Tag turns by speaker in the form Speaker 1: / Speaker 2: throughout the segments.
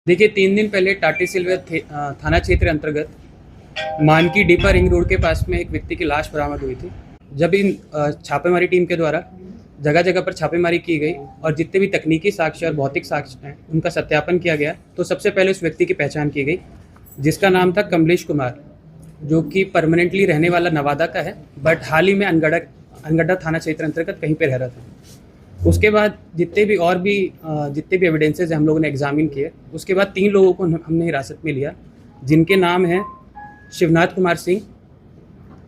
Speaker 1: देखिए 3 दिन पहले टाटी सिल्वे थाना क्षेत्र अंतर्गत मानकी डीपा रिंग रोड के पास में एक व्यक्ति की लाश बरामद हुई थी। जब इन छापेमारी टीम के द्वारा जगह जगह पर छापेमारी की गई और जितने भी तकनीकी साक्ष्य और भौतिक साक्ष्य हैं उनका सत्यापन किया गया, तो सबसे पहले उस व्यक्ति की पहचान की गई जिसका नाम था कमलेश कुमार, जो कि परमानेंटली रहने वाला नवादा का है, बट हाल ही में अनगढ़ा थाना क्षेत्र अंतर्गत कहीं पे रह रहा था। उसके बाद जितने भी एविडेंसेज हम लोगों ने एग्जामिन किए, उसके बाद 3 लोगों को हमने हिरासत में लिया, जिनके नाम हैं शिवनाथ कुमार सिंह,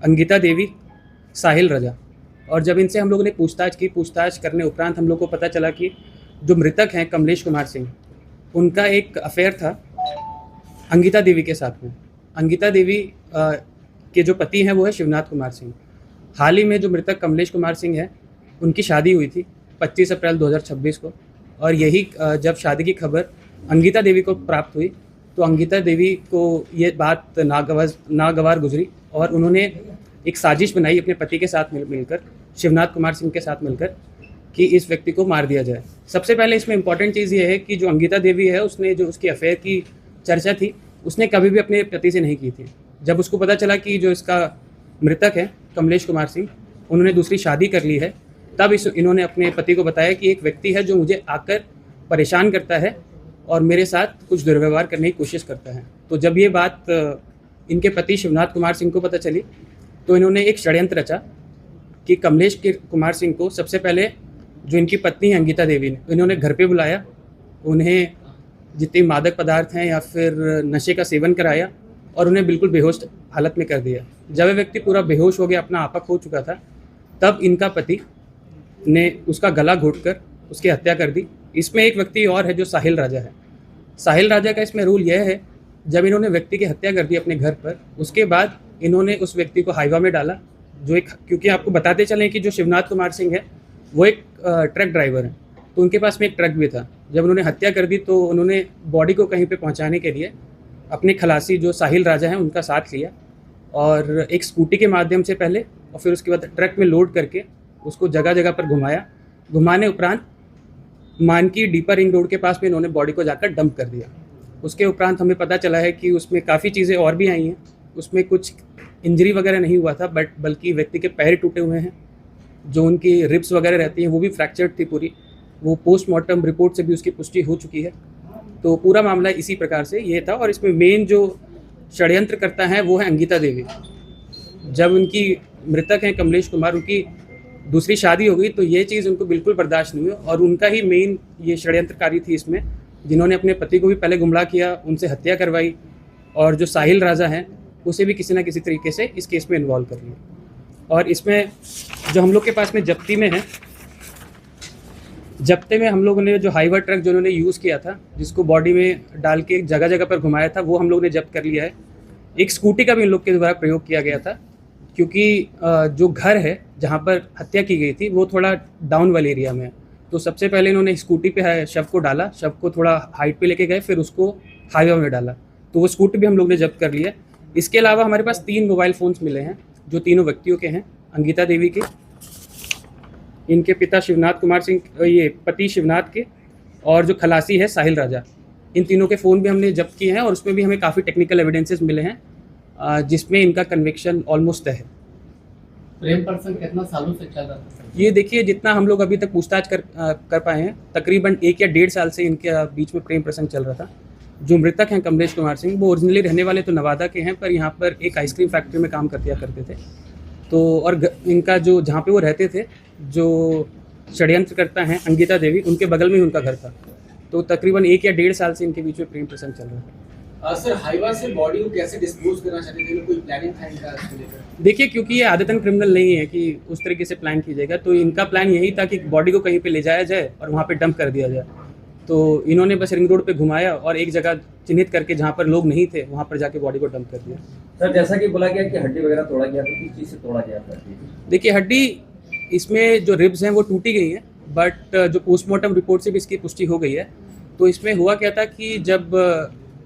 Speaker 1: अंगिता देवी, साहिल रजा। और जब इनसे हम लोगों ने पूछताछ करने उपरांत हम लोग को पता चला कि जो मृतक हैं कमलेश कुमार सिंह, उनका एक अफेयर था अंगिता देवी के साथ में। अंगिता देवी के जो पति हैं वो है शिवनाथ कुमार सिंह। हाल ही में जो मृतक कमलेश कुमार सिंह है, उनकी शादी हुई थी 25 अप्रैल 2026 को, और यही जब शादी की खबर अंगिता देवी को प्राप्त हुई तो अंगिता देवी को ये बात नागवार गुजरी और उन्होंने एक साजिश बनाई अपने पति के साथ मिलकर, शिवनाथ कुमार सिंह के साथ मिलकर, कि इस व्यक्ति को मार दिया जाए। सबसे पहले इसमें इंपॉर्टेंट चीज़ ये है कि जो अंगिता देवी है, उसने जो उसकी अफेयर की चर्चा थी उसने कभी भी अपने पति से नहीं की थी। जब उसको पता चला कि जो इसका मृतक है कमलेश कुमार सिंह, उन्होंने दूसरी शादी कर ली है, तब इन्होंने अपने पति को बताया कि एक व्यक्ति है जो मुझे आकर परेशान करता है और मेरे साथ कुछ दुर्व्यवहार करने की कोशिश करता है। तो जब ये बात इनके पति शिवनाथ कुमार सिंह को पता चली तो इन्होंने एक षड्यंत्र रचा कि कमलेश कुमार सिंह को सबसे पहले जो इनकी पत्नी है अंगिता देवी ने, इन्होंने घर पे बुलाया, उन्हें जितने मादक पदार्थ हैं या फिर नशे का सेवन कराया और उन्हें बिल्कुल बेहोश हालत में कर दिया। जब वह व्यक्ति पूरा बेहोश हो गया, अपना आपा खो चुका था, तब इनका पति ने उसका गला घोंटकर उसकी हत्या कर दी। इसमें एक व्यक्ति और है जो साहिल राजा है। साहिल राजा का इसमें रूल यह है, जब इन्होंने व्यक्ति की हत्या कर दी अपने घर पर, उसके बाद इन्होंने उस व्यक्ति को हाईवा में डाला, जो एक, क्योंकि आपको बताते चलें कि जो शिवनाथ कुमार सिंह है वो एक ट्रक ड्राइवर है, तो उनके पास में एक ट्रक भी था। जब उन्होंने हत्या कर दी तो उन्होंने बॉडी को कहीं पे पहुंचाने के लिए अपने खलासी जो साहिल राजा हैं उनका साथ लिया और एक स्कूटी के माध्यम से पहले और फिर उसके बाद ट्रक में लोड करके उसको जगह जगह पर घुमाया। घुमाने उपरांत मानकी डीपा रिंग रोड के पास में इन्होंने बॉडी को जाकर डंप कर दिया। उसके उपरांत हमें पता चला है कि उसमें काफ़ी चीज़ें और भी आई हैं। उसमें कुछ इंजरी वगैरह नहीं हुआ था, बल्कि व्यक्ति के पैर टूटे हुए हैं, जो उनकी रिब्स वगैरह रहती हैं वो भी फ्रैक्चर्ड थी पूरी। वो पोस्टमार्टम रिपोर्ट से भी उसकी पुष्टि हो चुकी है। तो पूरा मामला इसी प्रकार से ये था और इसमें मेन जो षड्यंत्र करता है वो है अंगिता देवी। जब उनकी मृतक हैं कमलेश कुमार, उनकी दूसरी शादी हो गई तो ये चीज़ उनको बिल्कुल बर्दाश्त नहीं हुई और उनका ही मेन ये षड्यंत्रकारी थी इसमें, जिन्होंने अपने पति को भी पहले गुमराह किया, उनसे हत्या करवाई और जो साहिल राजा हैं उसे भी किसी न किसी तरीके से इस केस में इन्वॉल्व कर लिया। और इसमें जो हम लोग के पास में जब्ती में है, जब्ते में हम लोगों ने जो हाईवा ट्रक जो उन्होंने यूज़ किया था, जिसको बॉडी में डाल के जगह जगह पर घुमाया था, वो हम लोग ने जब्त कर लिया है। एक स्कूटी का भी इन लोग के द्वारा प्रयोग किया गया था, क्योंकि जो घर है जहाँ पर हत्या की गई थी वो थोड़ा डाउन वाले एरिया में है। तो सबसे पहले इन्होंने स्कूटी पे शव को डाला, शव को थोड़ा हाइट पे लेके गए, फिर उसको हाईवे में डाला, तो वो स्कूटी भी हम लोग ने जब्त कर लिया। इसके अलावा हमारे पास 3 मोबाइल फ़ोन्स मिले हैं जो तीनों व्यक्तियों के हैं, अंगिता देवी के, इनके पिता शिवनाथ कुमार सिंह, ये पति शिवनाथ के, और जो खलासी है साहिल राजा, इन तीनों के फ़ोन भी हमने जब्त किए हैं और उसमें भी हमें काफ़ी टेक्निकल एविडेंसेस मिले हैं, जिसमें इनका कन्विक्शन ऑलमोस्ट है।
Speaker 2: प्रेम प्रसंग कितना सालों से चल रहा था?
Speaker 1: ये देखिए, जितना हम लोग अभी तक पूछताछ कर पाए हैं, तकरीबन 1 या 1.5 साल से इनके बीच में प्रेम प्रसंग चल रहा था। जो मृतक हैं कमलेश कुमार सिंह, वो ओरिजिनली रहने वाले तो नवादा के हैं, पर यहाँ पर एक आइसक्रीम फैक्ट्री में काम करते थे। तो और इनका जो जहाँ पे वो रहते थे, जो षड्यंत्र करता है अंगिता देवी, उनके बगल में ही उनका घर था। तो तकरीबन 1 या 1.5 साल से इनके बीच में प्रेम प्रसंग चल रहा था।
Speaker 3: सर, हाईवा से बॉडी को कैसे डिस्पोज करना चाहते थे? कोई प्लानिंग था इनका इसको लेकर?
Speaker 1: देखिए, क्योंकि ये आदतन क्रिमिनल नहीं है कि उस तरीके से प्लान कीजिएगा, तो इनका प्लान यही था कि बॉडी को कहीं पे ले जाया जाए और वहाँ पे डंप कर दिया जाए। तो इन्होंने बस रिंग रोड पे घुमाया और एक जगह चिन्हित करके जहाँ पर लोग नहीं थे वहाँ पर जाके बॉडी को डंप कर दिया।
Speaker 4: सर, जैसा कि बोला गया कि हड्डी वगैरह तोड़ा गया था, किस चीज़ से तोड़ा गया था?
Speaker 1: देखिए, हड्डी इसमें जो रिब्स हैं वो टूटी गई हैं, बट जो पोस्टमार्टम रिपोर्ट से भी इसकी पुष्टि हो गई है। तो इसमें हुआ क्या था कि जब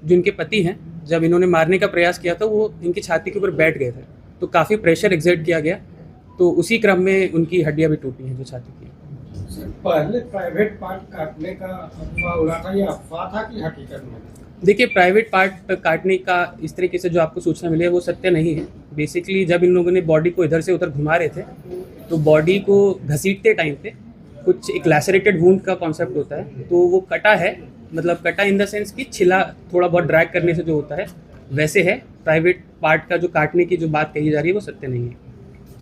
Speaker 1: जो इनके पति हैं, जब इन्होंने मारने का प्रयास किया था, वो इनकी छाती के ऊपर बैठ गए थे, तो काफ़ी प्रेशर एक्सर्ट किया गया, तो उसी क्रम में उनकी हड्डियाँ भी टूटी हैं जो छाती की।
Speaker 5: पहले प्राइवेट पार्ट काटने का अफवाह उड़ा था, ये अफवाह था कि हकीकत में?
Speaker 1: देखिए, प्राइवेट पार्ट काटने का इस तरीके से जो आपको सूचना मिली है वो सत्य नहीं है। बेसिकली जब इन लोगों ने बॉडी को इधर से उधर घुमा रहे थे तो बॉडी को घसीटते टाइम पे कुछ एक लैसरेटेड वुंड का कॉन्सेप्ट होता है, तो वो कटा है, मतलब कटा इन द सेंस कि छिला थोड़ा बहुत ड्रैग करने से जो होता है वैसे है। प्राइवेट पार्ट का जो काटने की जो बात कही जा रही है वो सत्य नहीं है।